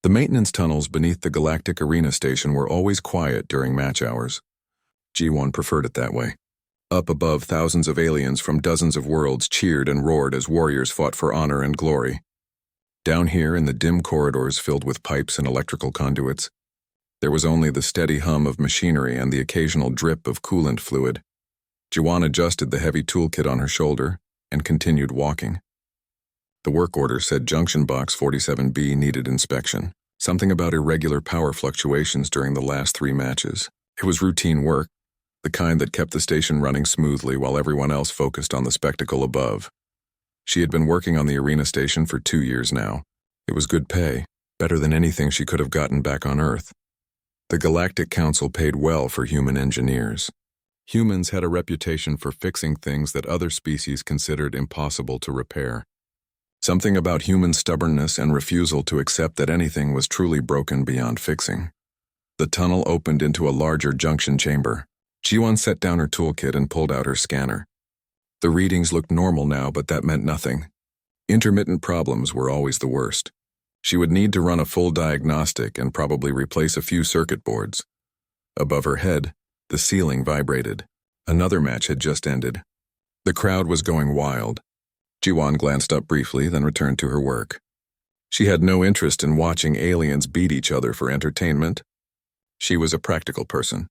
The maintenance tunnels beneath the Galactic Arena station were always quiet during match hours. G1 preferred it that way. Up above, thousands of aliens from dozens of worlds cheered and roared as warriors fought for honor and glory. Down here, in the dim corridors filled with pipes and electrical conduits, there was only the steady hum of machinery and the occasional drip of coolant fluid. Ji-won adjusted the heavy toolkit on her shoulder and continued walking. The work order said Junction Box 47B needed inspection, something about irregular power fluctuations during the last 3 matches. It was routine work, the kind that kept the station running smoothly while everyone else focused on the spectacle above. She had been working on the arena station for 2 years now. It was good pay, better than anything she could have gotten back on Earth. The Galactic Council paid well for human engineers. Humans had a reputation for fixing things that other species considered impossible to repair. Something about human stubbornness and refusal to accept that anything was truly broken beyond fixing. The tunnel opened into a larger junction chamber. Ji-won set down her toolkit and pulled out her scanner. The readings looked normal now, but that meant nothing. Intermittent problems were always the worst. She would need to run a full diagnostic and probably replace a few circuit boards. Above her head, the ceiling vibrated. Another match had just ended. The crowd was going wild. Ji-won glanced up briefly, then returned to her work. She had no interest in watching aliens beat each other for entertainment. She was a practical person.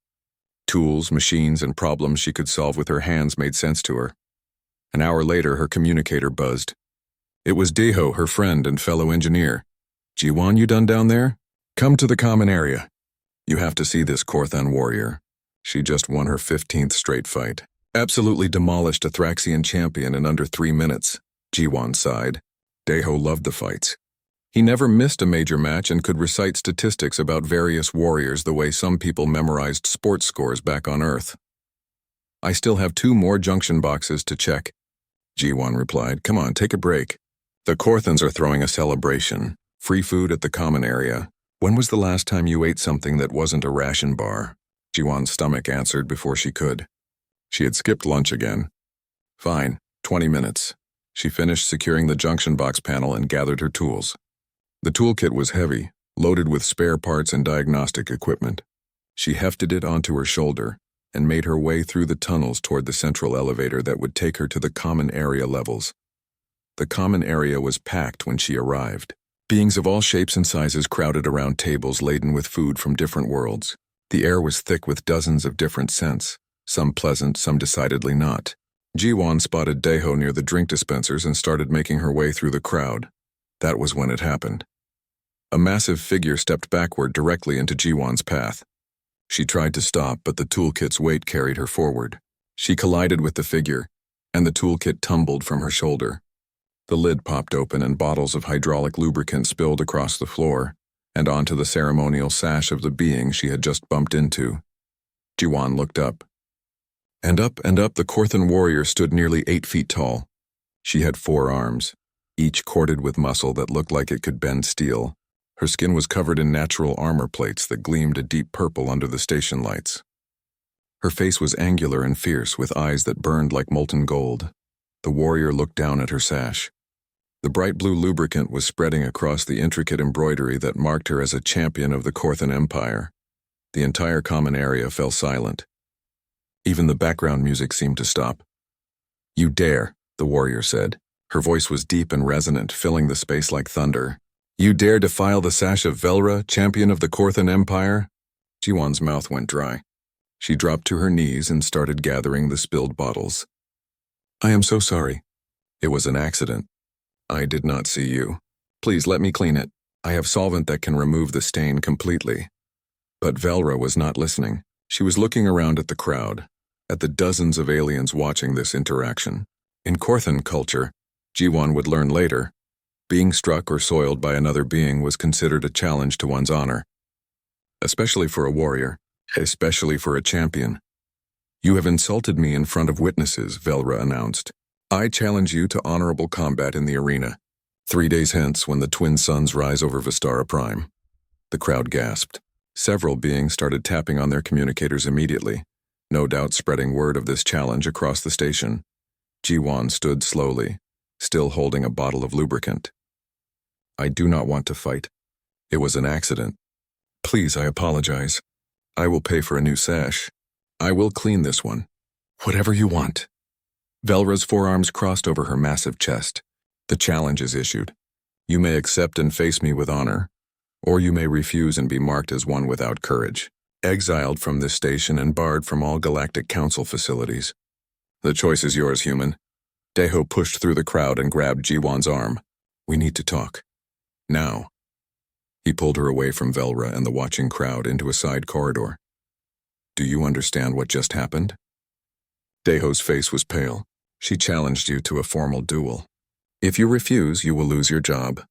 Tools, machines, and problems she could solve with her hands made sense to her. An hour later, her communicator buzzed. It was Daeho, her friend and fellow engineer. Ji-won, you done down there? Come to the common area. You have to see this Korthan warrior. She just won her 15th straight fight. Absolutely demolished a Thraxian champion in under 3 minutes. Ji-won sighed. Daeho loved the fights. He never missed a major match and could recite statistics about various warriors the way some people memorized sports scores back on Earth. I still have 2 more junction boxes to check. Ji-won replied. Come on, take a break. The Korthans are throwing a celebration. Free food at the common area. When was the last time you ate something that wasn't a ration bar? Ji-won's stomach answered before she could. She had skipped lunch again. Fine, 20 minutes. She finished securing the junction box panel and gathered her tools. The toolkit was heavy, loaded with spare parts and diagnostic equipment. She hefted it onto her shoulder and made her way through the tunnels toward the central elevator that would take her to the common area levels. The common area was packed when she arrived. Beings of all shapes and sizes crowded around tables laden with food from different worlds. The air was thick with dozens of different scents, some pleasant, some decidedly not. Ji-won spotted Daeho near the drink dispensers and started making her way through the crowd. That was when it happened. A massive figure stepped backward directly into Ji-won's path. She tried to stop, but the toolkit's weight carried her forward. She collided with the figure, and the toolkit tumbled from her shoulder. The lid popped open and bottles of hydraulic lubricant spilled across the floor and onto the ceremonial sash of the being she had just bumped into. Ji-won looked up. And up the Korthan warrior stood nearly 8 feet tall. She had 4 arms, each corded with muscle that looked like it could bend steel. Her skin was covered in natural armor plates that gleamed a deep purple under the station lights. Her face was angular and fierce, with eyes that burned like molten gold. The warrior looked down at her sash. The bright blue lubricant was spreading across the intricate embroidery that marked her as a champion of the Korthan Empire. The entire common area fell silent. Even the background music seemed to stop. You dare, the warrior said. Her voice was deep and resonant, filling the space like thunder. You dare defile the sash of Velra, champion of the Korthan Empire? Ji-won's mouth went dry. She dropped to her knees and started gathering the spilled bottles. I am so sorry. It was an accident. I did not see you. Please let me clean it. I have solvent that can remove the stain completely. But Velra was not listening. She was looking around at the crowd, at the dozens of aliens watching this interaction. In Korthan culture, Ji-won would learn later, being struck or soiled by another being was considered a challenge to one's honor. Especially for a warrior, especially for a champion. You have insulted me in front of witnesses, Velra announced. I challenge you to honorable combat in the arena. 3 days hence, when the twin suns rise over Vistara Prime. The crowd gasped. Several beings started tapping on their communicators immediately, no doubt spreading word of this challenge across the station. Ji-won stood slowly, still holding a bottle of lubricant. I do not want to fight. It was an accident. Please, I apologize. I will pay for a new sash. I will clean this one. Whatever you want. Velra's forearms crossed over her massive chest. The challenge is issued. You may accept and face me with honor, or you may refuse and be marked as one without courage, exiled from this station and barred from all Galactic Council facilities. The choice is yours, human. Deho pushed through the crowd and grabbed Jiwan's arm. We need to talk. Now. He pulled her away from Velra and the watching crowd into a side corridor. Do you understand what just happened? Deho's face was pale. She challenged you to a formal duel. If you refuse, you will lose your job.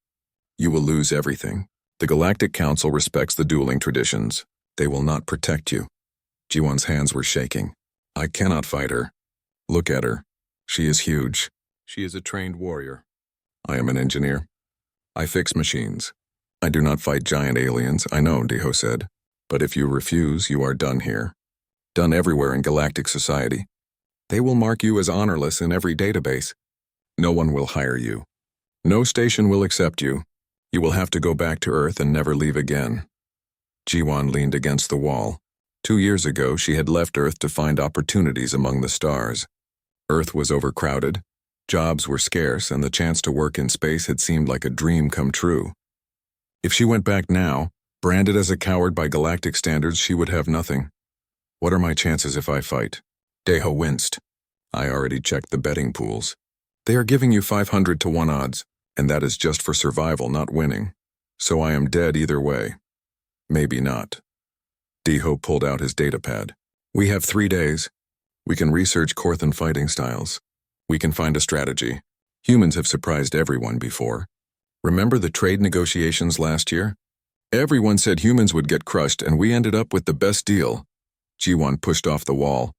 You will lose everything. The Galactic Council respects the dueling traditions. They will not protect you. Jiwan's hands were shaking. I cannot fight her. Look at her. She is huge. She is a trained warrior. I am an engineer. I fix machines. I do not fight giant aliens, I know, Deho said. But if you refuse, you are done here. Done everywhere in galactic society. They will mark you as honorless in every database. No one will hire you. No station will accept you. You will have to go back to Earth and never leave again. Jiwan leaned against the wall. 2 years ago, she had left Earth to find opportunities among the stars. Earth was overcrowded, jobs were scarce, and the chance to work in space had seemed like a dream come true. If she went back now, branded as a coward by galactic standards, she would have nothing. What are my chances if I fight? Deho winced. I already checked the betting pools. They are giving you 500 to 1 odds, and that is just for survival, not winning. So I am dead either way. Maybe not. Deho pulled out his datapad. We have 3 days. We can research Korthan fighting styles. We can find a strategy. Humans have surprised everyone before. Remember the trade negotiations last year? Everyone said humans would get crushed, and we ended up with the best deal. Jiwan pushed off the wall.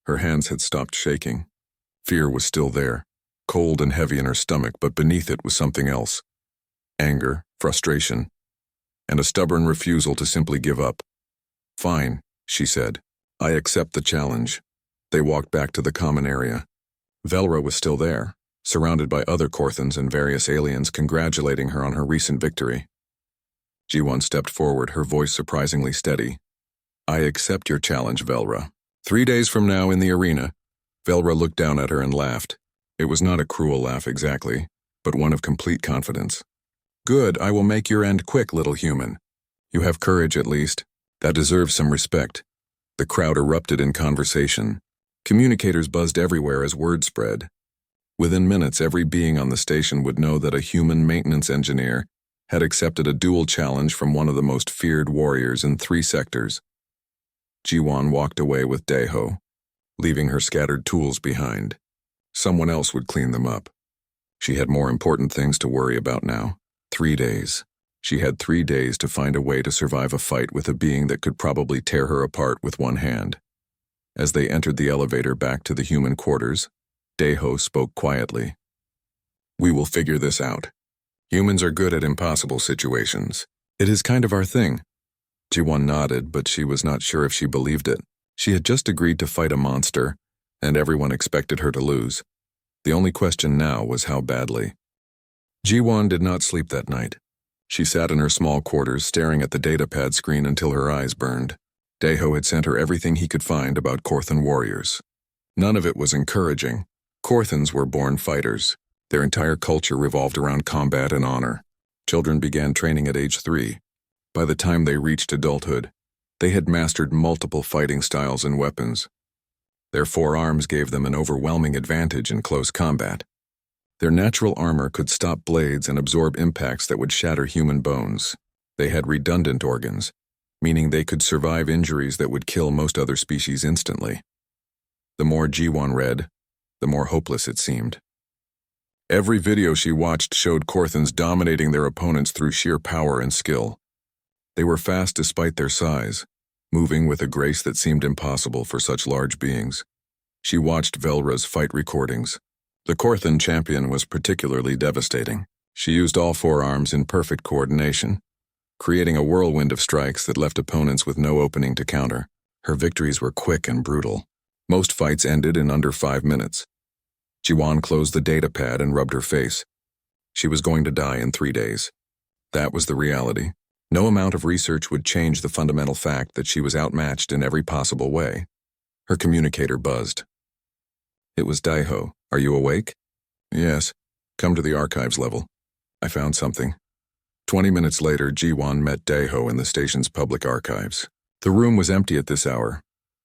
Her hands had stopped shaking. Fear was still there, cold and heavy in her stomach, but beneath it was something else. Anger, frustration, and a stubborn refusal to simply give up. Fine, she said. I accept the challenge. They walked back to the common area. Velra was still there, surrounded by other Korthans and various aliens congratulating her on her recent victory. Jiwan stepped forward, her voice surprisingly steady. I accept your challenge, Velra. 3 days from now in the arena. Velra looked down at her and laughed. It was not a cruel laugh exactly, but one of complete confidence. Good, I will make your end quick, little human. You have courage at least. That deserves some respect. The crowd erupted in conversation. Communicators buzzed everywhere as word spread. Within minutes, every being on the station would know that a human maintenance engineer had accepted a duel challenge from one of the most feared warriors in 3 sectors. Jiwan walked away with Deho, leaving her scattered tools behind. Someone else would clean them up. She had more important things to worry about now. 3 days. She had 3 days to find a way to survive a fight with a being that could probably tear her apart with one hand. As they entered the elevator back to the human quarters, Deho spoke quietly. We will figure this out. Humans are good at impossible situations. It is kind of our thing. Jiwan nodded, but she was not sure if she believed it. She had just agreed to fight a monster, and everyone expected her to lose. The only question now was how badly. Jiwan did not sleep that night. She sat in her small quarters staring at the datapad screen until her eyes burned. Deho had sent her everything he could find about Korthan warriors. None of it was encouraging. Korthans were born fighters. Their entire culture revolved around combat and honor. Children began training at age 3. By the time they reached adulthood, they had mastered multiple fighting styles and weapons. Their forearms gave them an overwhelming advantage in close combat. Their natural armor could stop blades and absorb impacts that would shatter human bones. They had redundant organs, meaning they could survive injuries that would kill most other species instantly. The more Jiwan read, the more hopeless it seemed. Every video she watched showed Korthans dominating their opponents through sheer power and skill. They were fast despite their size, moving with a grace that seemed impossible for such large beings. She watched Velra's fight recordings. The Korthan champion was particularly devastating. She used all 4 arms in perfect coordination, creating a whirlwind of strikes that left opponents with no opening to counter. Her victories were quick and brutal. Most fights ended in under 5 minutes. Jiwan closed the datapad and rubbed her face. She was going to die in 3 days. That was the reality. No amount of research would change the fundamental fact that she was outmatched in every possible way. Her communicator buzzed. It was Daiho. Are you awake? Yes. Come to the archives level. I found something. 20 minutes later, Ji-won met Daiho in the station's public archives. The room was empty at this hour,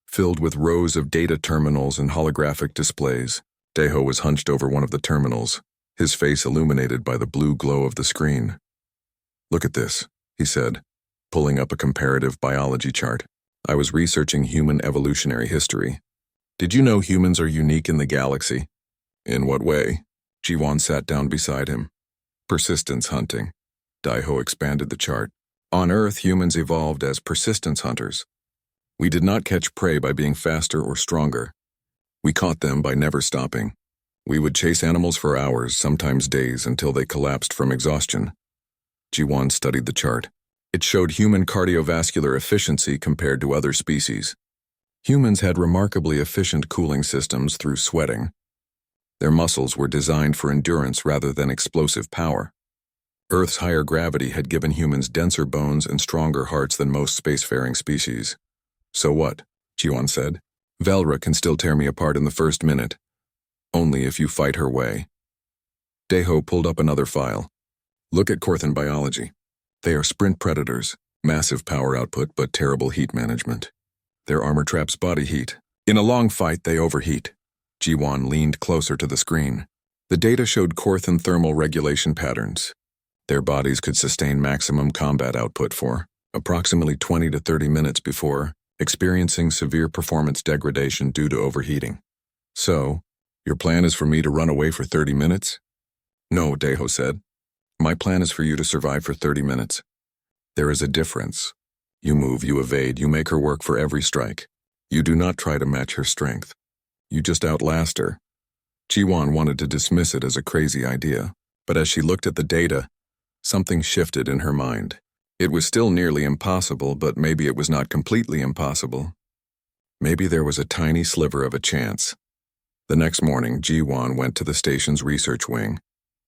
filled with rows of data terminals and holographic displays. Daiho was hunched over one of the terminals, his face illuminated by the blue glow of the screen. Look at this, he said, pulling up a comparative biology chart. I was researching human evolutionary history. Did you know humans are unique in the galaxy? In what way? Ji-won sat down beside him. Persistence hunting. Daiho expanded the chart. On Earth, humans evolved as persistence hunters. We did not catch prey by being faster or stronger. We caught them by never stopping. We would chase animals for hours, sometimes days, until they collapsed from exhaustion. Ji-won studied the chart. It showed human cardiovascular efficiency compared to other species. Humans had remarkably efficient cooling systems through sweating. Their muscles were designed for endurance rather than explosive power. Earth's higher gravity had given humans denser bones and stronger hearts than most spacefaring species. So what? Ji-won said. Velra can still tear me apart in the first minute. Only if you fight her way. Daiho pulled up another file. Look at Korthan biology. They are sprint predators, massive power output but terrible heat management. Their armor traps body heat. In a long fight, they overheat. Ji-won leaned closer to the screen. The data showed Korthan thermal regulation patterns. Their bodies could sustain maximum combat output for approximately 20 to 30 minutes before experiencing severe performance degradation due to overheating. So, your plan is for me to run away for 30 minutes? No, Daiho said. My plan is for you to survive for 30 minutes. There is a difference. You move, you evade, you make her work for every strike. You do not try to match her strength. You just outlast her. Ji-won wanted to dismiss it as a crazy idea, but as she looked at the data, something shifted in her mind. It was still nearly impossible, but maybe it was not completely impossible. Maybe there was a tiny sliver of a chance. The next morning, Ji-won went to the station's research wing.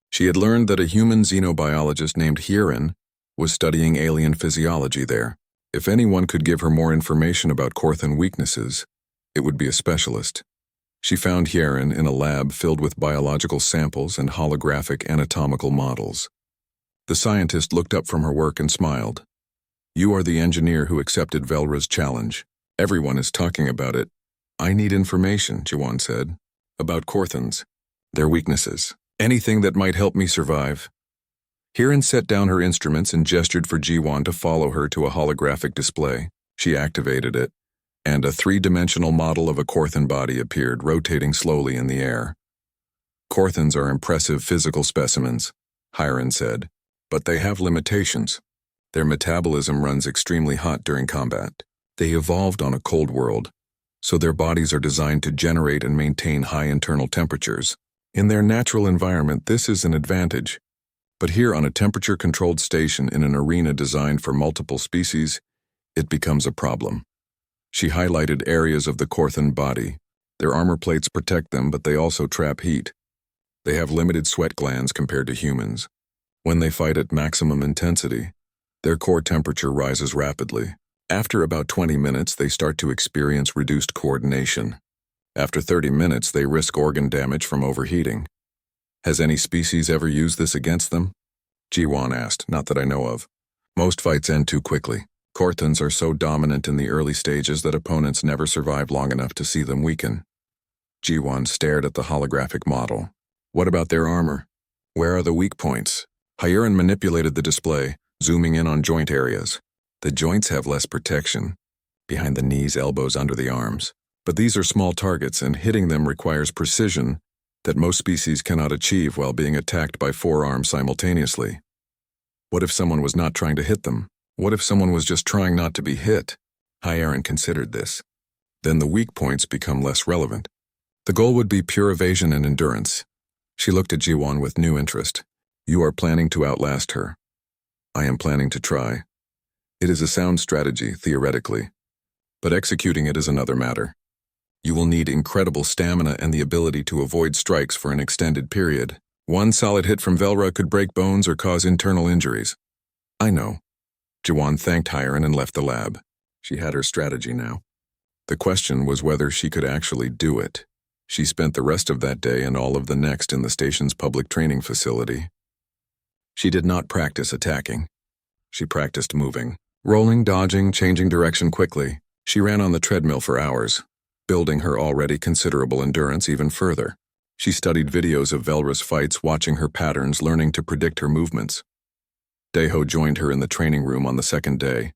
She had learned that a human xenobiologist named Hierin was studying alien physiology there. If anyone could give her more information about Korthan weaknesses, it would be a specialist. She found Hierin in a lab filled with biological samples and holographic anatomical models. The scientist looked up from her work and smiled. You are the engineer who accepted Velra's challenge. Everyone is talking about it. I need information, Ji-won said, about Korthans, their weaknesses, anything that might help me survive. Hierin set down her instruments and gestured for Ji-won to follow her to a holographic display. She activated it, and a three-dimensional model of a Korthan body appeared, rotating slowly in the air. Korthans are impressive physical specimens, Hierin said, but they have limitations. Their metabolism runs extremely hot during combat. They evolved on a cold world, so their bodies are designed to generate and maintain high internal temperatures. In their natural environment, this is an advantage. But here on a temperature-controlled station in an arena designed for multiple species, it becomes a problem. She highlighted areas of the Korthan body. Their armor plates protect them, but they also trap heat. They have limited sweat glands compared to humans. When they fight at maximum intensity, their core temperature rises rapidly. After about 20 minutes, they start to experience reduced coordination. After 30 minutes, they risk organ damage from overheating. Has any species ever used this against them? Ji-won asked, not that I know of. Most fights end too quickly. Korthans are so dominant in the early stages that opponents never survive long enough to see them weaken. Ji-won stared at the holographic model. What about their armor? Where are the weak points? Hierin manipulated the display, zooming in on joint areas. The joints have less protection, behind the knees, elbows, under the arms. But these are small targets, and hitting them requires precision that most species cannot achieve while being attacked by four arms simultaneously. What if someone was not trying to hit them? What if someone was just trying not to be hit? Hierin considered this. Then the weak points become less relevant. The goal would be pure evasion and endurance. She looked at Ji-won with new interest. You are planning to outlast her. I am planning to try. It is a sound strategy, theoretically, but executing it is another matter. You will need incredible stamina and the ability to avoid strikes for an extended period. One solid hit from Velra could break bones or cause internal injuries. I know. Jiwan thanked Hiren and left the lab. She had her strategy now. The question was whether she could actually do it. She spent the rest of that day and all of the next in the station's public training facility. She did not practice attacking. She practiced moving. Rolling, dodging, changing direction quickly. She ran on the treadmill for hours, building her already considerable endurance even further. She studied videos of Velra's fights, watching her patterns, learning to predict her movements. Daeho joined her in the training room on the second day.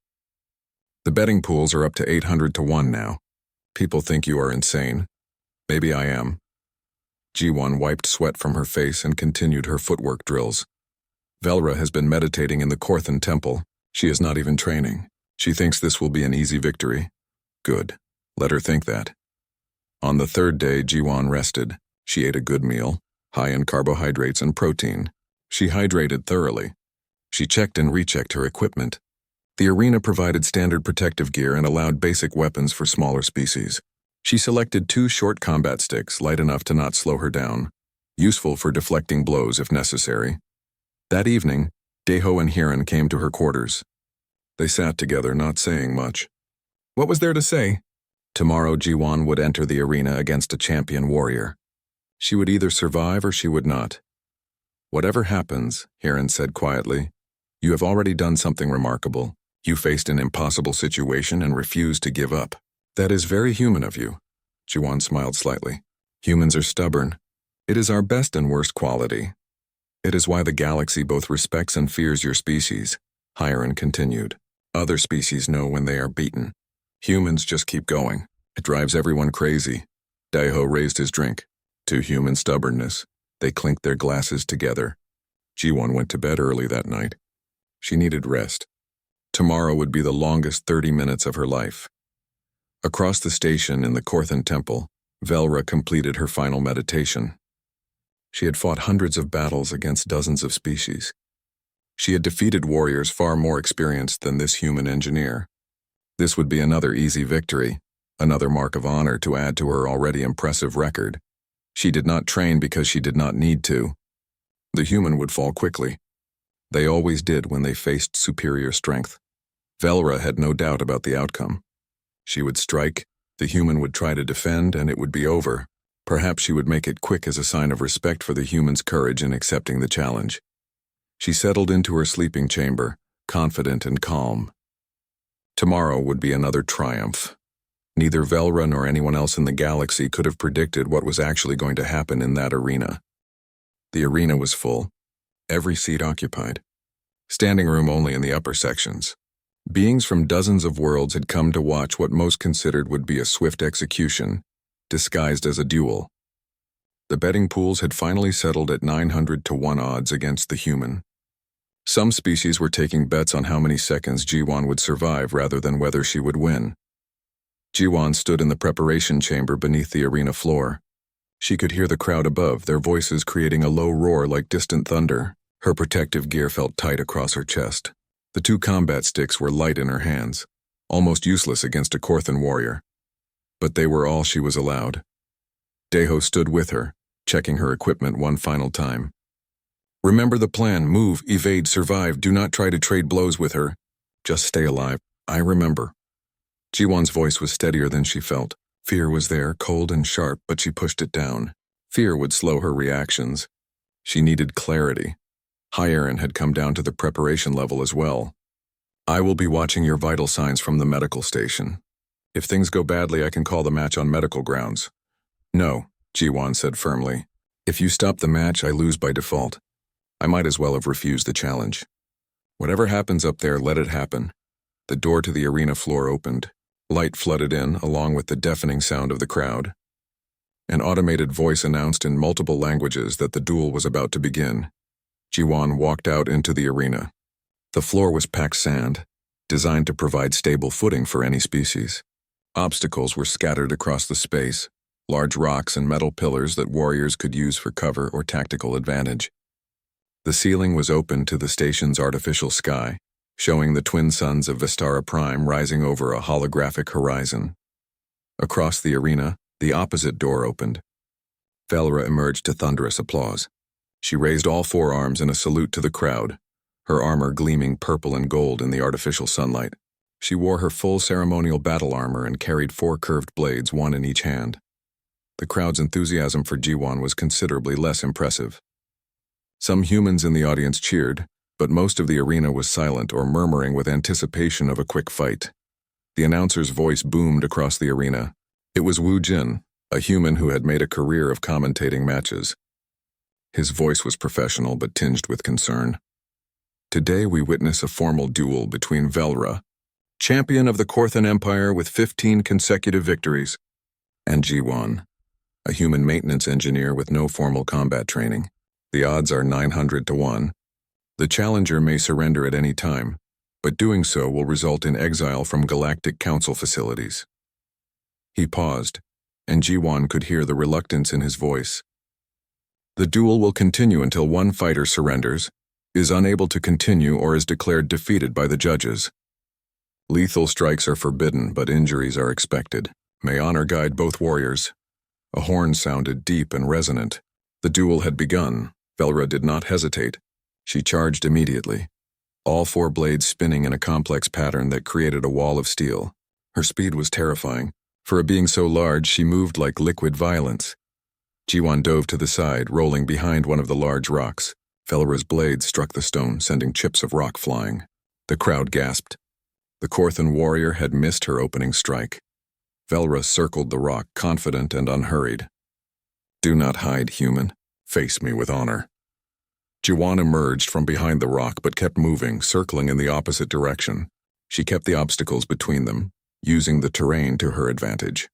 The betting pools are up to 800 to 1 now. People think you are insane. Maybe I am. Jiwan wiped sweat from her face and continued her footwork drills. Velra has been meditating in the Korthan temple. She is not even training. She thinks this will be an easy victory. Good. Let her think that. On the third day, Jiwan rested. She ate a good meal, high in carbohydrates and protein. She hydrated thoroughly. She checked and rechecked her equipment. The arena provided standard protective gear and allowed basic weapons for smaller species. She selected 2 short combat sticks, light enough to not slow her down, useful for deflecting blows if necessary. That evening, Daeho and Hiren came to her quarters. They sat together, not saying much. What was there to say? Tomorrow Jiwan would enter the arena against a champion warrior. She would either survive or she would not. Whatever happens, Hiren said quietly, you have already done something remarkable. You faced an impossible situation and refused to give up. That is very human of you. Jiwan smiled slightly. Humans are stubborn. It is our best and worst quality. It is why the galaxy both respects and fears your species, Hiren continued. Other species know when they are beaten. Humans just keep going. It drives everyone crazy. Daeho raised his drink. To human stubbornness, they clinked their glasses together. Jiwan went to bed early that night. She needed rest. Tomorrow would be the longest 30 minutes of her life. Across the station in the Korthan temple, Velra completed her final meditation. She had fought hundreds of battles against dozens of species. She had defeated warriors far more experienced than this human engineer. This would be another easy victory, another mark of honor to add to her already impressive record. She did not train because she did not need to. The human would fall quickly. They always did when they faced superior strength. Velra had no doubt about the outcome. She would strike, the human would try to defend, and it would be over. Perhaps she would make it quick as a sign of respect for the human's courage in accepting the challenge. She settled into her sleeping chamber, confident and calm. Tomorrow would be another triumph. Neither Velra nor anyone else in the galaxy could have predicted what was actually going to happen in that arena. The arena was full. Every seat occupied. Standing room only in the upper sections. Beings from dozens of worlds had come to watch what most considered would be a swift execution, disguised as a duel. The betting pools had finally settled at 900 to 1 odds against the human. Some species were taking bets on how many seconds Jiwan would survive rather than whether she would win. Jiwan stood in the preparation chamber beneath the arena floor. She could hear the crowd above, their voices creating a low roar like distant thunder. Her protective gear felt tight across her chest. The 2 combat sticks were light in her hands, almost useless against a Korthan warrior. But they were all she was allowed. Daeho stood with her, checking her equipment one final time. Remember the plan, move, evade, survive, do not try to trade blows with her. Just stay alive. I remember. Jiwan's voice was steadier than she felt. Fear was there, cold and sharp, but she pushed it down. Fear would slow her reactions. She needed clarity. Hiren had come down to the preparation level as well. I will be watching your vital signs from the medical station. If things go badly, I can call the match on medical grounds. No, Jiwan said firmly. If you stop the match, I lose by default. I might as well have refused the challenge. Whatever happens up there, let it happen. The door to the arena floor opened. Light flooded in, along with the deafening sound of the crowd. An automated voice announced in multiple languages that the duel was about to begin. Jiwan walked out into the arena. The floor was packed sand, designed to provide stable footing for any species. Obstacles were scattered across the space, large rocks and metal pillars that warriors could use for cover or tactical advantage. The ceiling was open to the station's artificial sky, showing the twin suns of Vistara Prime rising over a holographic horizon. Across the arena, the opposite door opened. Velra emerged to thunderous applause. She raised all 4 arms in a salute to the crowd, her armor gleaming purple and gold in the artificial sunlight. She wore her full ceremonial battle armor and carried 4 curved blades, one in each hand. The crowd's enthusiasm for Ji-won was considerably less impressive. Some humans in the audience cheered, but most of the arena was silent or murmuring with anticipation of a quick fight. The announcer's voice boomed across the arena. It was Wu Jin, a human who had made a career of commentating matches. His voice was professional but tinged with concern. Today we witness a formal duel between Velra, champion of the Korthan Empire with 15 consecutive victories, and Ji-won, a human maintenance engineer with no formal combat training. The odds are 900 to 1. The challenger may surrender at any time, but doing so will result in exile from Galactic Council facilities. He paused, and Ji-won could hear the reluctance in his voice. The duel will continue until one fighter surrenders, is unable to continue, or is declared defeated by the judges. Lethal strikes are forbidden, but injuries are expected. May honor guide both warriors. A horn sounded deep and resonant. The duel had begun. Velra did not hesitate. She charged immediately, all 4 blades spinning in a complex pattern that created a wall of steel. Her speed was terrifying. For a being so large, she moved like liquid violence. Ji-won dove to the side, rolling behind one of the large rocks. Velra's blades struck the stone, sending chips of rock flying. The crowd gasped. The Korthan warrior had missed her opening strike. Velra circled the rock, confident and unhurried. "Do not hide, human. Face me with honor." Ji-won emerged from behind the rock but kept moving, circling in the opposite direction. She kept the obstacles between them, using the terrain to her advantage.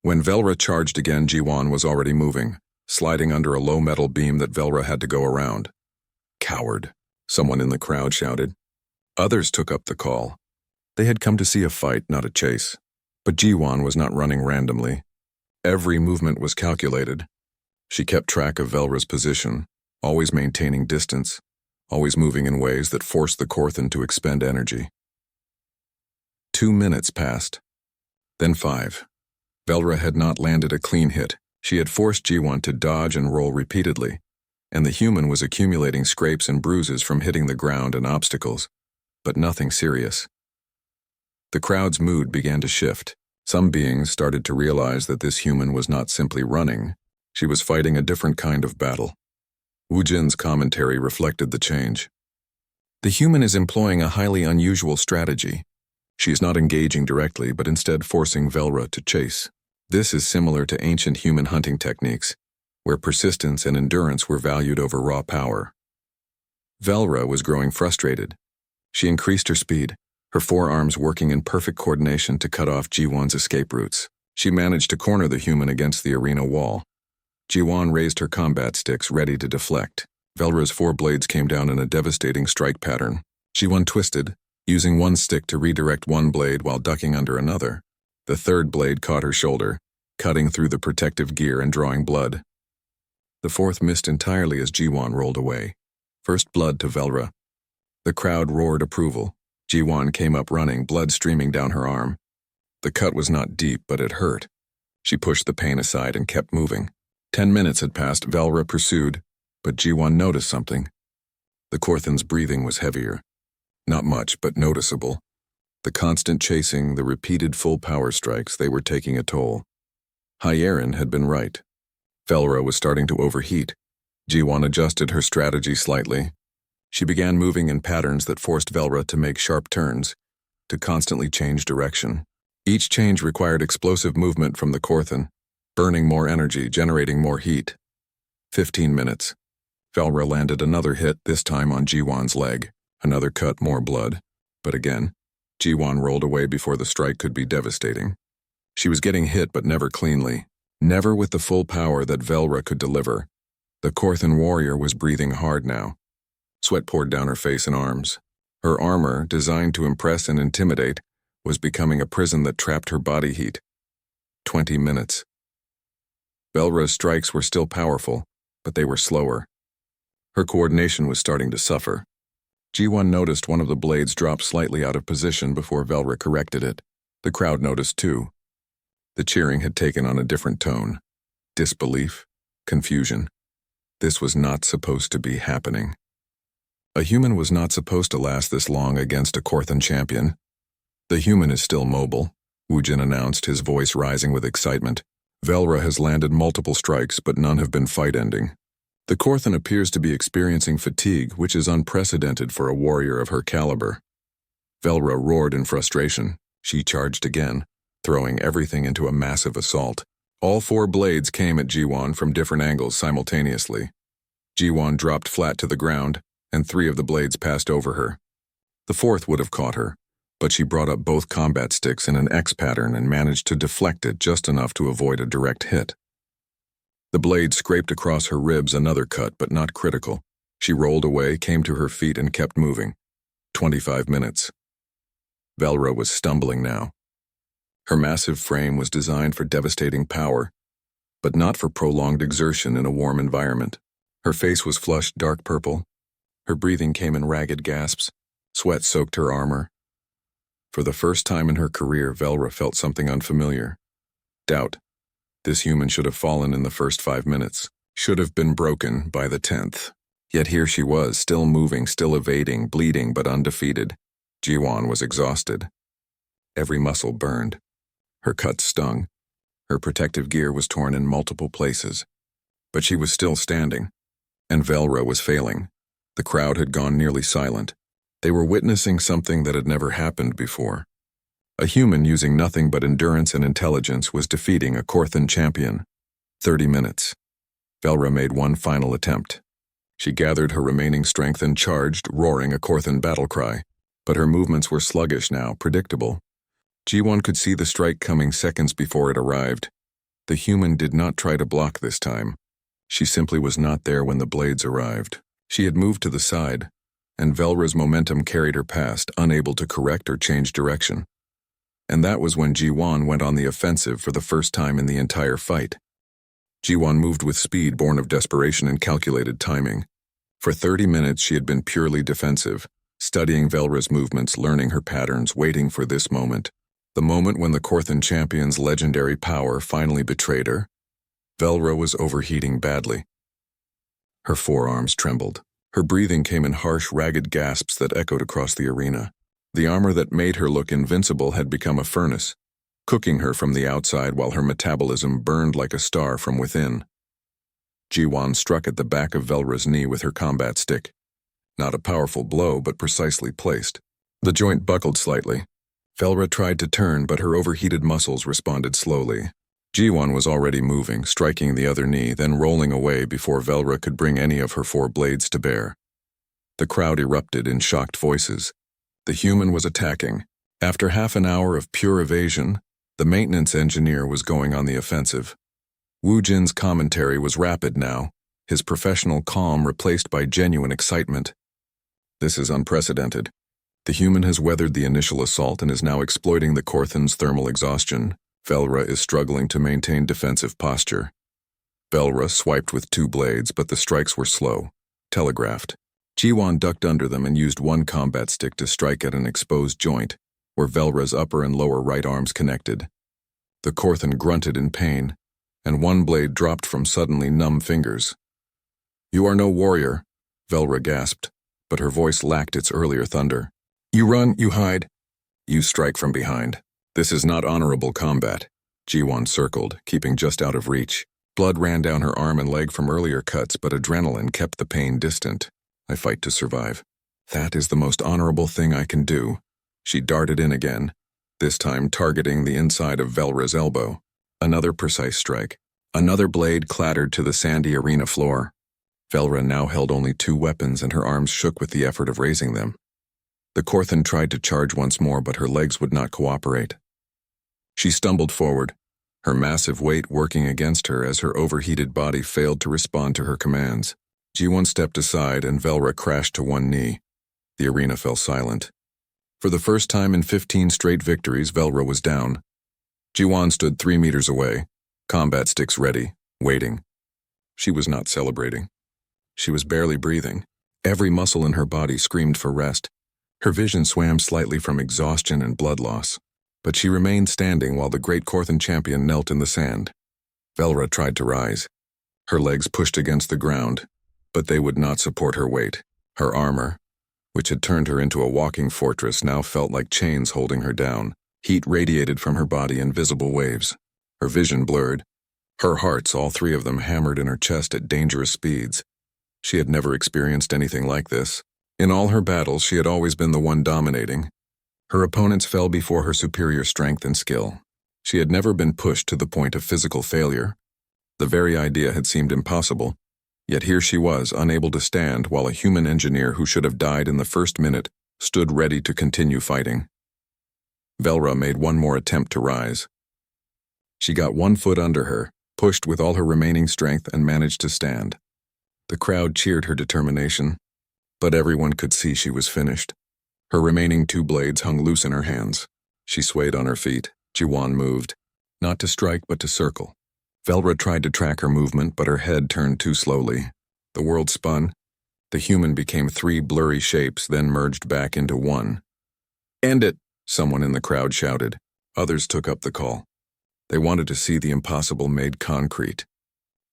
When Velra charged again, Ji-won was already moving, sliding under a low metal beam that Velra had to go around. "Coward," someone in the crowd shouted. Others took up the call. They had come to see a fight, not a chase. But Ji-won was not running randomly. Every movement was calculated. She kept track of Velra's position, always maintaining distance, always moving in ways that forced the Korthan to expend energy. 2 minutes passed. Then 5. Velra had not landed a clean hit. She had forced Ji-won to dodge and roll repeatedly, and the human was accumulating scrapes and bruises from hitting the ground and obstacles, but nothing serious. The crowd's mood began to shift. Some beings started to realize that this human was not simply running. She was fighting a different kind of battle. Wu Jin's commentary reflected the change. The human is employing a highly unusual strategy. She is not engaging directly, but instead forcing Velra to chase. This is similar to ancient human hunting techniques, where persistence and endurance were valued over raw power. Velra was growing frustrated. She increased her speed, her forearms working in perfect coordination to cut off Ji-won's escape routes. She managed to corner the human against the arena wall. Ji-won raised her combat sticks, ready to deflect. Velra's 4 blades came down in a devastating strike pattern. Ji-won twisted, using one stick to redirect one blade while ducking under another. The 3rd blade caught her shoulder, cutting through the protective gear and drawing blood. The 4th missed entirely as Ji-won rolled away. First blood to Velra. The crowd roared approval. Ji-won came up running, blood streaming down her arm. The cut was not deep, but it hurt. She pushed the pain aside and kept moving. 10 minutes had passed. Velra pursued, but Ji-won noticed something. The Korthan's breathing was heavier. Not much, but noticeable. The constant chasing, the repeated full power strikes, they were taking a toll. Hyerin had been right. Velra was starting to overheat. Ji-won adjusted her strategy slightly. She began moving in patterns that forced Velra to make sharp turns, to constantly change direction. Each change required explosive movement from the Korthan, burning more energy, generating more heat. 15 minutes. Velra landed another hit, this time on Ji-won's leg. Another cut, more blood. But again, Ji-won rolled away before the strike could be devastating. She was getting hit, but never cleanly. Never with the full power that Velra could deliver. The Korthan warrior was breathing hard now. Sweat poured down her face and arms. Her armor, designed to impress and intimidate, was becoming a prison that trapped her body heat. 20 minutes. Velra's strikes were still powerful, but they were slower. Her coordination was starting to suffer. Ji-won noticed one of the blades drop slightly out of position before Velra corrected it. The crowd noticed too. The cheering had taken on a different tone. Disbelief, confusion. This was not supposed to be happening. A human was not supposed to last this long against a Korthan champion. The human is still mobile, Wujin announced, his voice rising with excitement. Velra has landed multiple strikes, but none have been fight-ending. The Korthan appears to be experiencing fatigue, which is unprecedented for a warrior of her caliber. Velra roared in frustration. She charged again, throwing everything into a massive assault. All 4 blades came at Jiwan from different angles simultaneously. Jiwan dropped flat to the ground, and 3 of the blades passed over her. The 4th would have caught her, but she brought up both combat sticks in an X pattern and managed to deflect it just enough to avoid a direct hit. The blade scraped across her ribs, another cut, but not critical. She rolled away, came to her feet, and kept moving. 25 minutes. Velra was stumbling now. Her massive frame was designed for devastating power, but not for prolonged exertion in a warm environment. Her face was flushed dark purple. Her breathing came in ragged gasps. Sweat soaked her armor. For the first time in her career, Velra felt something unfamiliar. Doubt. This human should have fallen in the first 5 minutes, should have been broken by the 10th. Yet here she was, still moving, still evading, bleeding but undefeated. Jiwan was exhausted. Every muscle burned. Her cuts stung. Her protective gear was torn in multiple places. But she was still standing. And Velra was failing. The crowd had gone nearly silent. They were witnessing something that had never happened before. A human using nothing but endurance and intelligence was defeating a Korthan champion. 30 minutes. Velra made one final attempt. She gathered her remaining strength and charged, roaring a Korthan battle cry. But her movements were sluggish now, predictable. Jiwan could see the strike coming seconds before it arrived. The human did not try to block this time. She simply was not there when the blades arrived. She had moved to the side, and Velra's momentum carried her past, unable to correct or change direction. And that was when Jiwan went on the offensive for the first time in the entire fight. Jiwan moved with speed born of desperation and calculated timing. For 30 minutes she had been purely defensive, studying Velra's movements, learning her patterns, waiting for this moment. The moment when the Korthan champion's legendary power finally betrayed her. Velra was overheating badly. Her forearms trembled. Her breathing came in harsh, ragged gasps that echoed across the arena. The armor that made her look invincible had become a furnace, cooking her from the outside while her metabolism burned like a star from within. Jiwan struck at the back of Velra's knee with her combat stick. Not a powerful blow, but precisely placed. The joint buckled slightly. Velra tried to turn, but her overheated muscles responded slowly. Jiwan was already moving, striking the other knee, then rolling away before Velra could bring any of her 4 blades to bear. The crowd erupted in shocked voices. The human was attacking. After half an hour of pure evasion, the maintenance engineer was going on the offensive. Wu Jin's commentary was rapid now, his professional calm replaced by genuine excitement. This is unprecedented. The human has weathered the initial assault and is now exploiting the Korthan's thermal exhaustion. Velra is struggling to maintain defensive posture. Velra swiped with 2 blades, but the strikes were slow, telegraphed. Jiwan ducked under them and used one combat stick to strike at an exposed joint, where Velra's upper and lower right arms connected. The Korthan grunted in pain, and one blade dropped from suddenly numb fingers. "You are no warrior," Velra gasped, but her voice lacked its earlier thunder. "You run, you hide. You strike from behind. This is not honorable combat." Jiwan circled, keeping just out of reach. Blood ran down her arm and leg from earlier cuts, but adrenaline kept the pain distant. "I fight to survive. That is the most honorable thing I can do." She darted in again, this time targeting the inside of Velra's elbow. Another precise strike. Another blade clattered to the sandy arena floor. Velra now held only 2 weapons and her arms shook with the effort of raising them. The Korthan tried to charge once more, but her legs would not cooperate. She stumbled forward, her massive weight working against her as her overheated body failed to respond to her commands. Jiwan stepped aside and Velra crashed to one knee. The arena fell silent. For the first time in 15 straight victories, Velra was down. Jiwan stood 3 meters away, combat sticks ready, waiting. She was not celebrating. She was barely breathing. Every muscle in her body screamed for rest. Her vision swam slightly from exhaustion and blood loss. But she remained standing while the great Korthan champion knelt in the sand. Velra tried to rise. Her legs pushed against the ground, but they would not support her weight. Her armor, which had turned her into a walking fortress, now felt like chains holding her down. Heat radiated from her body in visible waves. Her vision blurred. Her hearts, all three of them, hammered in her chest at dangerous speeds. She had never experienced anything like this. In all her battles, she had always been the one dominating. Her opponents fell before her superior strength and skill. She had never been pushed to the point of physical failure. The very idea had seemed impossible. Yet here she was, unable to stand, while a human engineer who should have died in the first minute stood ready to continue fighting. Velra made one more attempt to rise. She got 1 foot under her, pushed with all her remaining strength, and managed to stand. The crowd cheered her determination, but everyone could see she was finished. Her remaining 2 blades hung loose in her hands. She swayed on her feet. Ji-won moved, not to strike but to circle. Velra tried to track her movement, but her head turned too slowly. The world spun. The human became 3 blurry shapes, then merged back into one. "End it!" someone in the crowd shouted. Others took up the call. They wanted to see the impossible made concrete.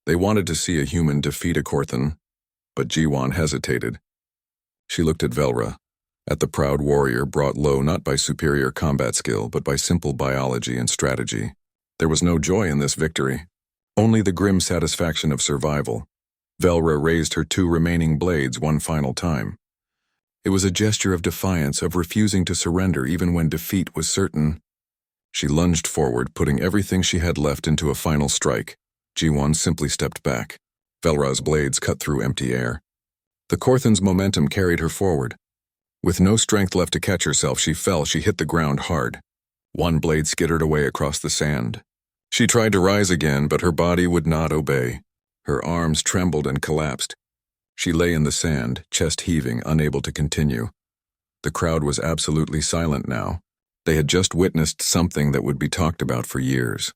They wanted to see a human defeat a Korthan, but Ji-won hesitated. She looked at Velra, at the proud warrior brought low not by superior combat skill, but by simple biology and strategy. There was no joy in this victory, only the grim satisfaction of survival. Velra raised her 2 remaining blades one final time. It was a gesture of defiance, of refusing to surrender even when defeat was certain. She lunged forward, putting everything she had left into a final strike. Ji-won simply stepped back. Velra's blades cut through empty air. The Korthan's momentum carried her forward. With no strength left to catch herself, she fell. She hit the ground hard. 1 blade skittered away across the sand. She tried to rise again, but her body would not obey. Her arms trembled and collapsed. She lay in the sand, chest heaving, unable to continue. The crowd was absolutely silent now. They had just witnessed something that would be talked about for years.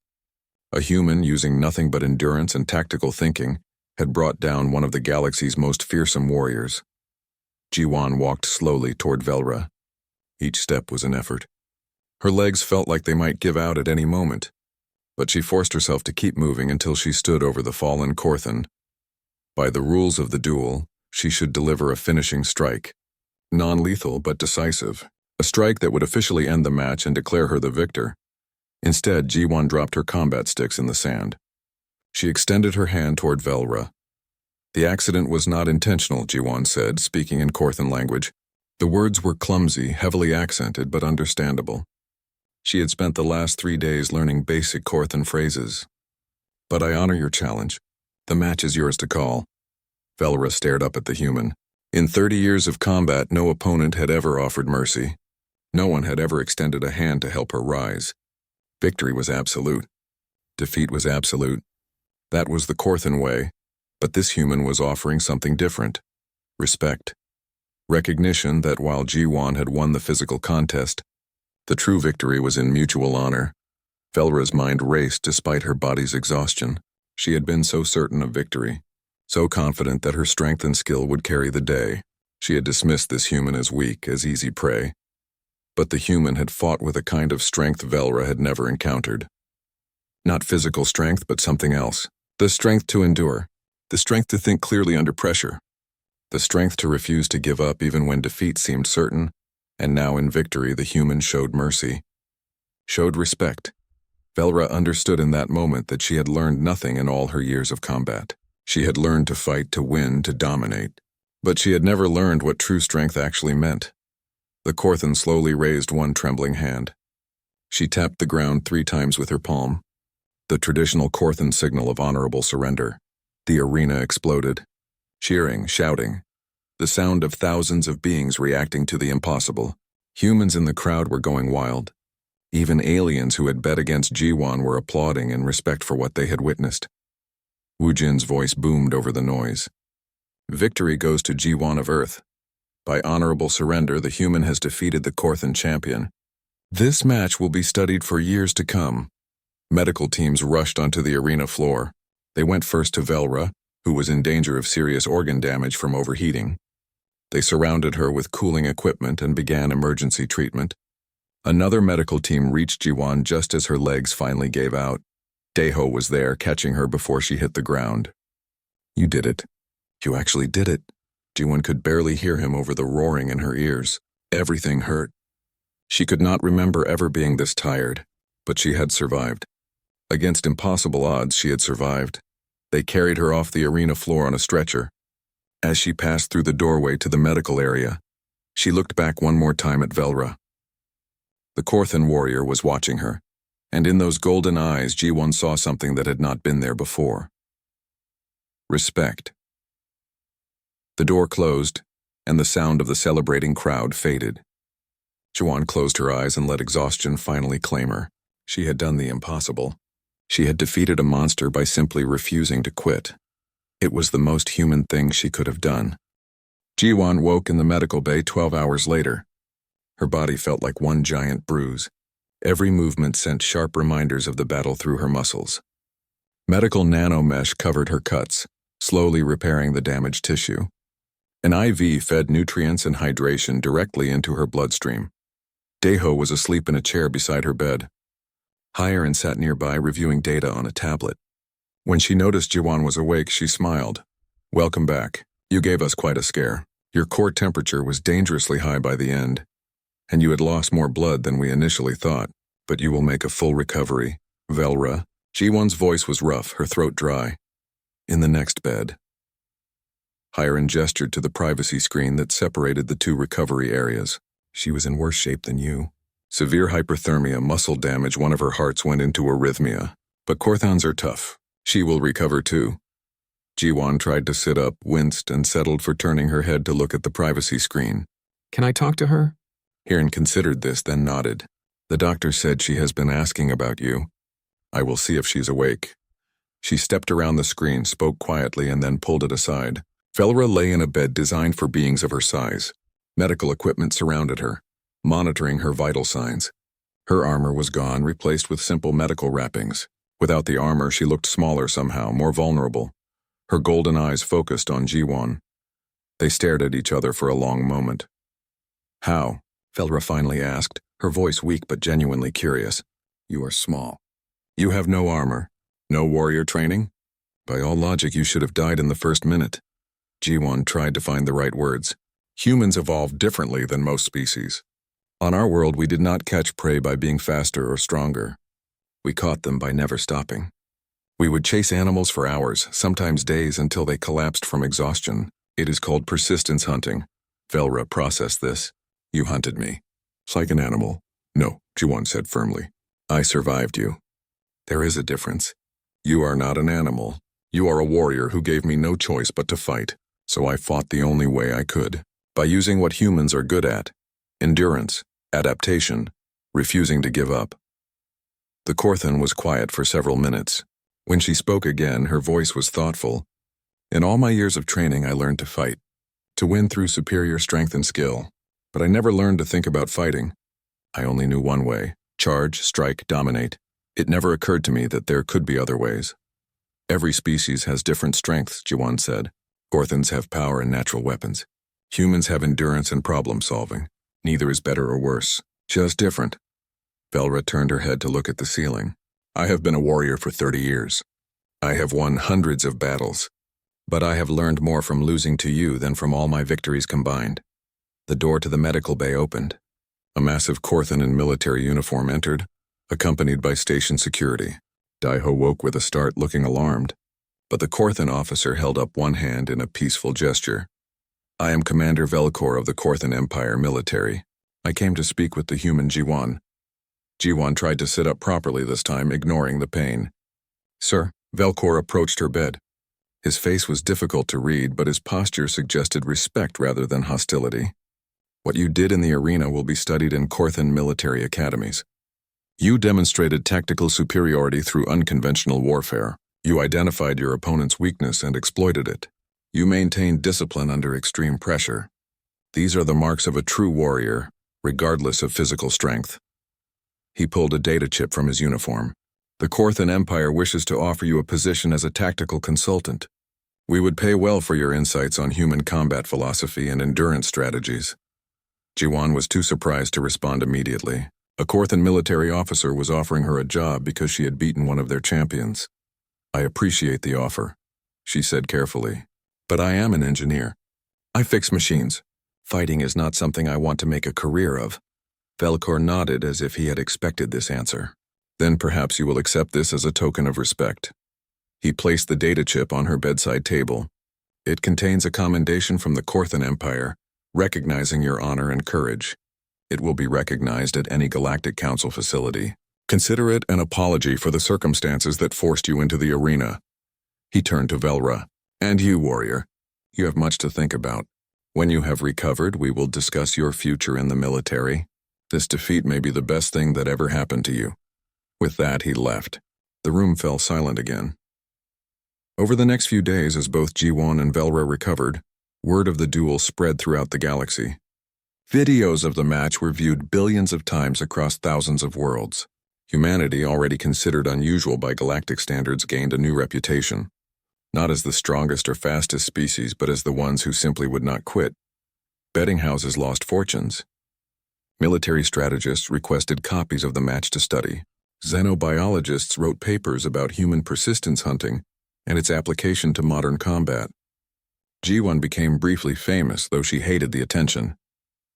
A human, using nothing but endurance and tactical thinking, had brought down one of the galaxy's most fearsome warriors. Ji-won walked slowly toward Velra. Each step was an effort. Her legs felt like they might give out at any moment, but she forced herself to keep moving until she stood over the fallen Korthan. By the rules of the duel, she should deliver a finishing strike. Non-lethal but decisive. A strike that would officially end the match and declare her the victor. Instead, Ji-won dropped her combat sticks in the sand. She extended her hand toward Velra. "The accident was not intentional," Ji-won said, speaking in Korthan language. The words were clumsy, heavily accented, but understandable. She had spent the last 3 days learning basic Korthan phrases. "But I honor your challenge. The match is yours to call." Velra stared up at the human. In 30 years of combat, no opponent had ever offered mercy. No one had ever extended a hand to help her rise. Victory was absolute. Defeat was absolute. That was the Korthan way, but this human was offering something different. Respect. Recognition that while Ji-won had won the physical contest, the true victory was in mutual honor. Velra's mind raced despite her body's exhaustion. She had been so certain of victory, so confident that her strength and skill would carry the day. She had dismissed this human as weak, as easy prey. But the human had fought with a kind of strength Velra had never encountered. Not physical strength, but something else. The strength to endure. The strength to think clearly under pressure. The strength to refuse to give up even when defeat seemed certain. And now in victory, the human showed mercy. Showed respect. Velra understood in that moment that she had learned nothing in all her years of combat. She had learned to fight, to win, to dominate. But she had never learned what true strength actually meant. The Korthan slowly raised one trembling hand. She tapped the ground 3 times with her palm. The traditional Korthan signal of honorable surrender. The arena exploded. Cheering, shouting. The sound of thousands of beings reacting to the impossible. Humans in the crowd were going wild. Even aliens who had bet against Ji-won were applauding in respect for what they had witnessed. Wu Jin's voice boomed over the noise. "Victory goes to Ji-won of Earth. By honorable surrender, the human has defeated the Korthan champion. This match will be studied for years to come." Medical teams rushed onto the arena floor. They went first to Velra, who was in danger of serious organ damage from overheating. They surrounded her with cooling equipment and began emergency treatment. Another medical team reached Ji-won just as her legs finally gave out. Daeho was there, catching her before she hit the ground. "You did it. You actually did it." Jiwon could barely hear him over the roaring in her ears. Everything hurt. She could not remember ever being this tired, but she had survived. Against impossible odds, she had survived. They carried her off the arena floor on a stretcher. As she passed through the doorway to the medical area, she looked back one more time at Velra. The Korthan warrior was watching her, and in those golden eyes Jiwon saw something that had not been there before. Respect. The door closed, and the sound of the celebrating crowd faded. Jiwon closed her eyes and let exhaustion finally claim her. She had done the impossible. She had defeated a monster by simply refusing to quit. It was the most human thing she could have done. Jiwon woke in the medical bay 12 hours later. Her body felt like one giant bruise. Every movement sent sharp reminders of the battle through her muscles. Medical nanomesh covered her cuts, slowly repairing the damaged tissue. An IV fed nutrients and hydration directly into her bloodstream. Daeho was asleep in a chair beside her bed. Hyerin sat nearby reviewing data on a tablet. When she noticed Jiwon was awake, she smiled. "Welcome back. You gave us quite a scare. Your core temperature was dangerously high by the end, and you had lost more blood than we initially thought, but you will make a full recovery, Velra." Jiwon's voice was rough, her throat dry. "In the next bed." Hyerin gestured to the privacy screen that separated the two recovery areas. "She was in worse shape than you. Severe hyperthermia, muscle damage, one of her hearts went into arrhythmia. But Korthans are tough. She will recover too." Jiwon tried to sit up, winced, and settled for turning her head to look at the privacy screen. "Can I talk to her?" Hyerin considered this, then nodded. "The doctor said she has been asking about you. I will see if she's awake." She stepped around the screen, spoke quietly, and then pulled it aside. Velra lay in a bed designed for beings of her size. Medical equipment surrounded her, monitoring her vital signs. Her armor was gone, replaced with simple medical wrappings. Without the armor, she looked smaller somehow, more vulnerable. Her golden eyes focused on Jiwon. They stared at each other for a long moment. "How?" Velra finally asked, her voice weak but genuinely curious. "You are small. You have no armor, no warrior training? By all logic, you should have died in the first minute." Jiwon tried to find the right words. "Humans evolved differently than most species. On our world, we did not catch prey by being faster or stronger. We caught them by never stopping. We would chase animals for hours, sometimes days, until they collapsed from exhaustion. It is called persistence hunting." Velra processed this. "You hunted me. Like an animal." "No," Jiwon said firmly. "I survived you. There is a difference. You are not an animal. You are a warrior who gave me no choice but to fight. So I fought the only way I could, by using what humans are good at: endurance, adaptation, refusing to give up." The Korthan was quiet for several minutes. When she spoke again, her voice was thoughtful. "In all my years of training, I learned to fight, to win through superior strength and skill. But I never learned to think about fighting. I only knew one way: charge, strike, dominate. It never occurred to me that there could be other ways." "Every species has different strengths," Jiwon said. "Korthans have power and natural weapons. Humans have endurance and problem-solving. Neither is better or worse, just different." Velra turned her head to look at the ceiling. "I have been a warrior for 30 years. I have won hundreds of battles. But I have learned more from losing to you than from all my victories combined." The door to the medical bay opened. A massive Korthan in military uniform entered, accompanied by station security. Daeho woke with a start, looking alarmed. But the Korthan officer held up one hand in a peaceful gesture. "I am Commander Velcor of the Korthan Empire military. I came to speak with the human Jiwon." Jiwon tried to sit up properly this time, ignoring the pain. "Sir." Velcor approached her bed. His face was difficult to read, but his posture suggested respect rather than hostility. "What you did in the arena will be studied in Korthan military academies. You demonstrated tactical superiority through unconventional warfare. You identified your opponent's weakness and exploited it. You maintained discipline under extreme pressure. These are the marks of a true warrior, regardless of physical strength." He pulled a data chip from his uniform. "The Korthan Empire wishes to offer you a position as a tactical consultant. We would pay well for your insights on human combat philosophy and endurance strategies." Jiwon was too surprised to respond immediately. A Korthan military officer was offering her a job because she had beaten one of their champions. "I appreciate the offer," she said carefully. "But I am an engineer. I fix machines. Fighting is not something I want to make a career of. Velcor nodded as if he had expected this answer. Then perhaps you will accept this as a token of respect. He placed the data chip on her bedside table. It contains a commendation from the Korthan Empire, recognizing your honor and courage. It will be recognized at any Galactic Council facility. Consider it an apology for the circumstances that forced you into the arena. He turned to Velra. And you, warrior. You have much to think about. When you have recovered, we will discuss your future in the military. This defeat may be the best thing that ever happened to you. With that, he left. The room fell silent again. Over the next few days, as both Ji-won and Velra recovered, word of the duel spread throughout the galaxy. Videos of the match were viewed billions of times across thousands of worlds. Humanity, already considered unusual by galactic standards, gained a new reputation. Not as the strongest or fastest species, but as the ones who simply would not quit. Betting houses lost fortunes. Military strategists requested copies of the match to study. Xenobiologists wrote papers about human persistence hunting and its application to modern combat. Ji-won became briefly famous, though she hated the attention.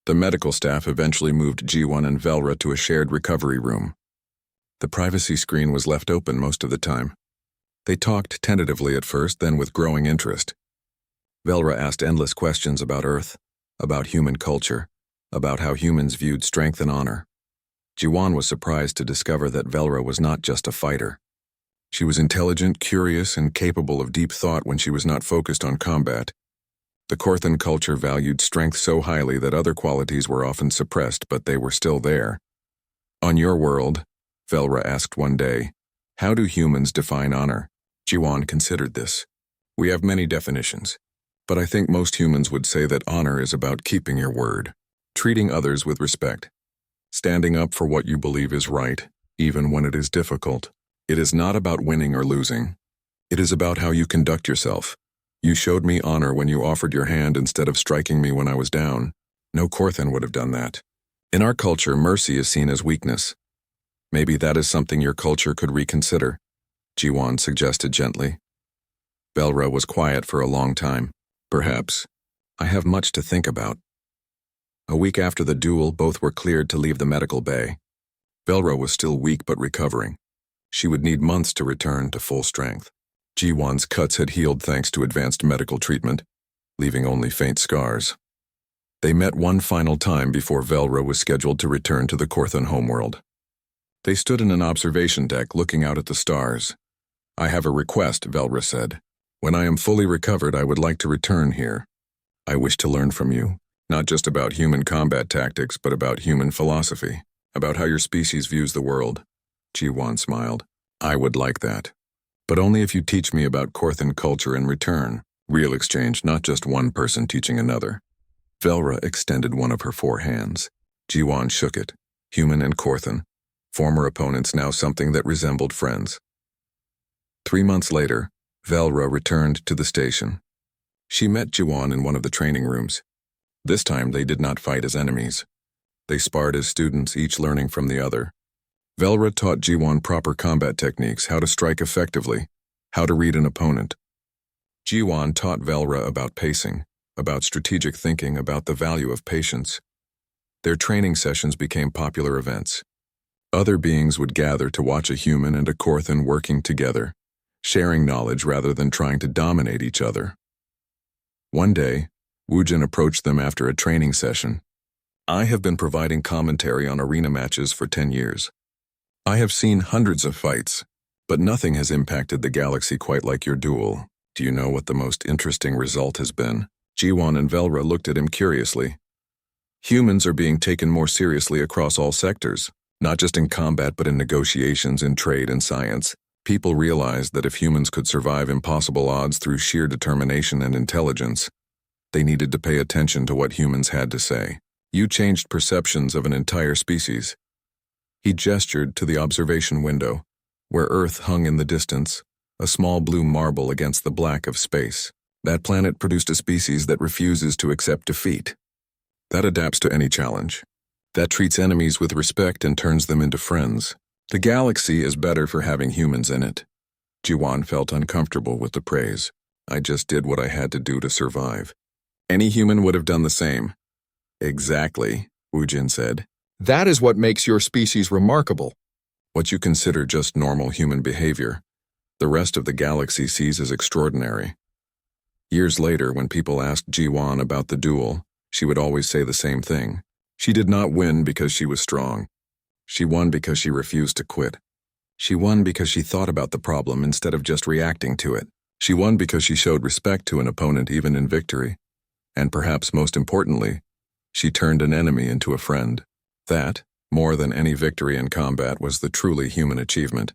The medical staff eventually moved Ji-won and Velra to a shared recovery room. The privacy screen was left open most of the time. They talked tentatively at first, then with growing interest. Velra asked endless questions about Earth, about human culture, about how humans viewed strength and honor. Ji-won was surprised to discover that Velra was not just a fighter. She was intelligent, curious, and capable of deep thought when she was not focused on combat. The Korthan culture valued strength so highly that other qualities were often suppressed, but they were still there. On your world, Velra asked one day, how do humans define honor? Ji-won considered this. We have many definitions, but I think most humans would say that honor is about keeping your word, treating others with respect, standing up for what you believe is right, even when it is difficult. It is not about winning or losing. It is about how you conduct yourself. You showed me honor when you offered your hand instead of striking me when I was down. No Korthan would have done that. In our culture, mercy is seen as weakness. Maybe that is something your culture could reconsider, Ji-won suggested gently. Velra was quiet for a long time. Perhaps. I have much to think about. A week after the duel, both were cleared to leave the medical bay. Velra was still weak but recovering. She would need months to return to full strength. Ji-won's cuts had healed thanks to advanced medical treatment, leaving only faint scars. They met one final time before Velra was scheduled to return to the Korthan homeworld. They stood in an observation deck looking out at the stars. I have a request, Velra said. When I am fully recovered, I would like to return here. I wish to learn from you, not just about human combat tactics, but about human philosophy, about how your species views the world. Ji-won smiled. I would like that. But only if you teach me about Korthan culture in return. Real exchange, not just one person teaching another. Velra extended one of her 4 hands. Ji-won shook it. Human and Korthan. Former opponents, now something that resembled friends. 3 months later, Velra returned to the station. She met Ji-won in one of the training rooms. This time they did not fight as enemies. They sparred as students, each learning from the other. Velra taught Ji-won proper combat techniques, how to strike effectively, how to read an opponent. Ji-won taught Velra about pacing, about strategic thinking, about the value of patience. Their training sessions became popular events. Other beings would gather to watch a human and a Korthan working together, sharing knowledge rather than trying to dominate each other. One day, Woojin approached them after a training session. I have been providing commentary on arena matches for 10 years. I have seen hundreds of fights, but nothing has impacted the galaxy quite like your duel. Do you know what the most interesting result has been? Ji-won and Velra looked at him curiously. Humans are being taken more seriously across all sectors, not just in combat but in negotiations, in trade and science. People realized that if humans could survive impossible odds through sheer determination and intelligence, they needed to pay attention to what humans had to say. You changed perceptions of an entire species. He gestured to the observation window, where Earth hung in the distance, a small blue marble against the black of space. That planet produced a species that refuses to accept defeat. That adapts to any challenge. That treats enemies with respect and turns them into friends. The galaxy is better for having humans in it. Ji-won felt uncomfortable with the praise. I just did what I had to do to survive. Any human would have done the same. Exactly, Wujin said. That is what makes your species remarkable. What you consider just normal human behavior, the rest of the galaxy sees as extraordinary. Years later, when people asked Ji-won about the duel, she would always say the same thing. She did not win because she was strong. She won because she refused to quit. She won because she thought about the problem instead of just reacting to it. She won because she showed respect to an opponent even in victory. And perhaps most importantly, she turned an enemy into a friend. That, more than any victory in combat, was the truly human achievement.